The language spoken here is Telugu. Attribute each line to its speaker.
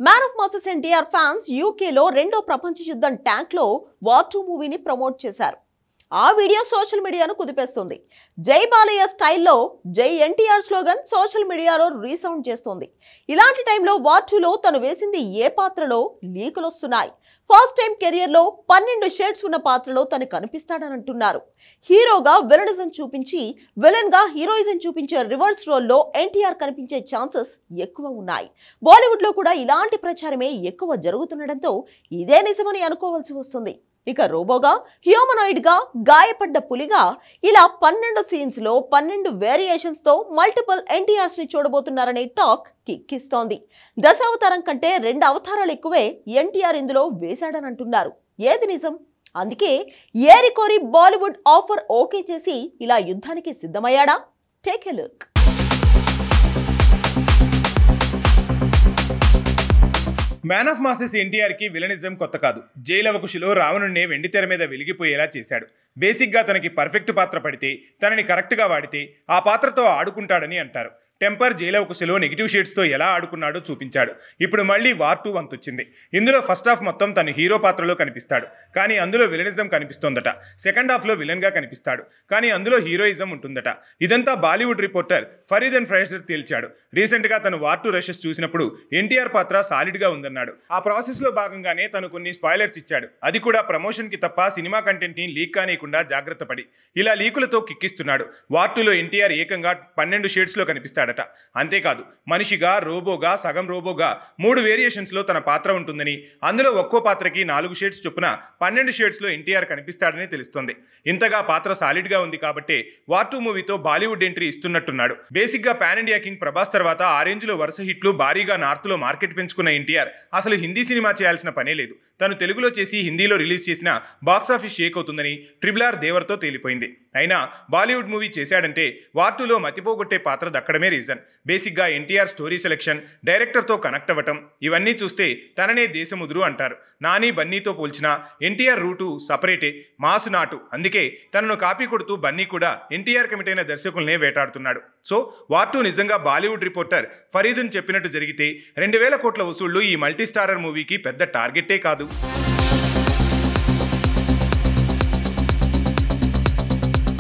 Speaker 1: Man of masses NTR fans యూకేలో రెండో ప్రపంచ యుద్ధం ట్యాంక్లో వార్ 2 మూవీని ప్రమోట్ చేశారు. ఆ వీడియో సోషల్ మీడియాను కుదిపేస్తుంది. జై బాలయ్య స్టైల్లో జై ఎన్టీఆర్ స్లోగన్ సోషల్ మీడియాలో రీసౌండ్ చేస్తోంది. ఇలాంటి టైంలో వార్ 2లో తను వేసింది ఏ పాత్రలో లీకులు వస్తున్నాయి. ఫస్ట్ టైం కెరియర్లో 12 షేడ్స్ ఉన్న పాత్రలో తను కనిపిస్తాడని అంటున్నారు. హీరోగా విలనిజం చూపించి విలన్ గా హీరోయిజం చూపించే రివర్స్ రోల్లో ఎన్టీఆర్ కనిపించే ఛాన్సెస్ ఎక్కువ ఉన్నాయి. బాలీవుడ్ లో కూడా ఇలాంటి ప్రచారమే ఎక్కువ జరుగుతుండటంతో ఇదే నిజమని అనుకోవాల్సి వస్తుంది. ఇక రోబోగా, హ్యూమనాయిడ్ గా, గాయపడ్డ పులిగా ఇలా 12 సీన్స్ లో 12 వేరియేషన్స్ తో మల్టిపుల్ ఎన్టీఆర్స్ ని చూడబోతున్నారనే టాక్ కిక్కిస్తోంది. దశావతారం కంటే 2 అవతారాలు ఎక్కువే ఎన్టీఆర్ ఇందులో వేశాడని అంటున్నారు. ఏది నిజం? అందుకే ఏరికోరి బాలీవుడ్ ఆఫర్ ఓకే చేసి ఇలా యుద్ధానికి సిద్ధమయ్యాడా? Take a look.
Speaker 2: Man of masses ఎన్టీఆర్కి విలనిజం కొత్త కాదు. జైలవకుశలో రావణుణ్ణి వెండితెర మీద వెలిగిపోయేలా చేశాడు. బేసిక్గా తనకి పర్ఫెక్ట్ పాత్ర పడితే, తనని కరెక్ట్గా వాడితే ఆ పాత్రతో ఆడుకుంటాడని అంటారు. టెంపర్ జైలవకుశలో నెగిటివ్ షేడ్స్తో ఎలా ఆడుకున్నాడో చూపించాడు. ఇప్పుడు మళ్ళీ వార్ 2 వంతొచ్చింది. ఇందులో ఫస్ట్ హాఫ్ మొత్తం తను హీరో పాత్రలో కనిపిస్తాడు, కానీ అందులో విలనిజం కనిపిస్తోందట. సెకండ్ హాఫ్లో విలన్గా కనిపిస్తాడు, కానీ అందులో హీరోయిజం ఉంటుందట. ఇదంతా బాలీవుడ్ రిపోర్టర్ ఫరీద్ అండ్ ఫ్రైజర్ తేల్చాడు. రీసెంట్గా తను వార్ 2 రషెస్ చూసినప్పుడు ఎన్టీఆర్ పాత్ర సాలిడ్గా ఉందన్నాడు. ఆ ప్రాసెస్లో భాగంగానే తను కొన్ని స్పాయిలర్స్ ఇచ్చాడు. అది కూడా ప్రమోషన్కి తప్ప సినిమా కంటెంట్ని లీక్ కానియకుండా జాగ్రత్త పడి ఇలా లీకులతో కిక్కిస్తున్నాడు. వార్ 2లో ఎన్టీఆర్ ఏకంగా 12 షేడ్స్లో కనిపిస్తాడట. అంతేకాదు, మనిషిగా, రోబోగా, సగం రోబోగా 3 వేరియేషన్స్లో తన పాత్ర ఉంటుందని, అందులో ఒక్కో పాత్రకి 4 షేడ్స్ చొప్పున 12 షేడ్స్లో ఎన్టీఆర్ కనిపిస్తాడని తెలుస్తోంది. ఇంతగా పాత్ర సాలిడ్గా ఉంది కాబట్టి వార్ 2 మూవీతో బాలీవుడ్ ఎంట్రీ ఇస్తున్నట్టున్నాడు. బేసిక్గా పాన్ ఇండియా కింగ్ ప్రభాస్ తర్వాత ఆ రేంజ్లో వరుస హిట్లు భారీగా నార్త్లో మార్కెట్ పెంచుకున్న ఎన్టీఆర్ అసలు హిందీ సినిమా చేయాల్సిన పనే లేదు. తను తెలుగులో చేసి హిందీలో రిలీజ్ చేసిన బాక్సాఫీస్ షేక్ అవుతుందని RRR దేవర్తో తేలిపోయింది. అయినా బాలీవుడ్ మూవీ చేశాడంటే వార్ 2లో మతిపోగొట్టే పాత్ర దక్కడమే రీజన్. బేసిక్గా ఎన్టీఆర్ స్టోరీ సెలెక్షన్, డైరెక్టర్తో కనెక్ట్ అవ్వటం, ఇవన్నీ చూస్తే తననే దేశముదురు అంటారు. నాని, బన్నీతో పోల్చిన ఎన్టీఆర్ రూటు సపరేటే, మాసు నాటు. అందుకే తనను కాపీ కొడుతూ బన్నీ కూడా ఎన్టీఆర్ కమిటైన దర్శకులనే వేటాడుతున్నాడు. సో వార్ 2 నిజంగా బాలీవుడ్ రిపోర్టర్ ఫరీదున్ చెప్పినట్టు జరిగితే 2000 కోట్ల వసూళ్లు ఈ మల్టీ స్టారర్ మూవీకి పెద్ద టార్గెట్టే కాదు.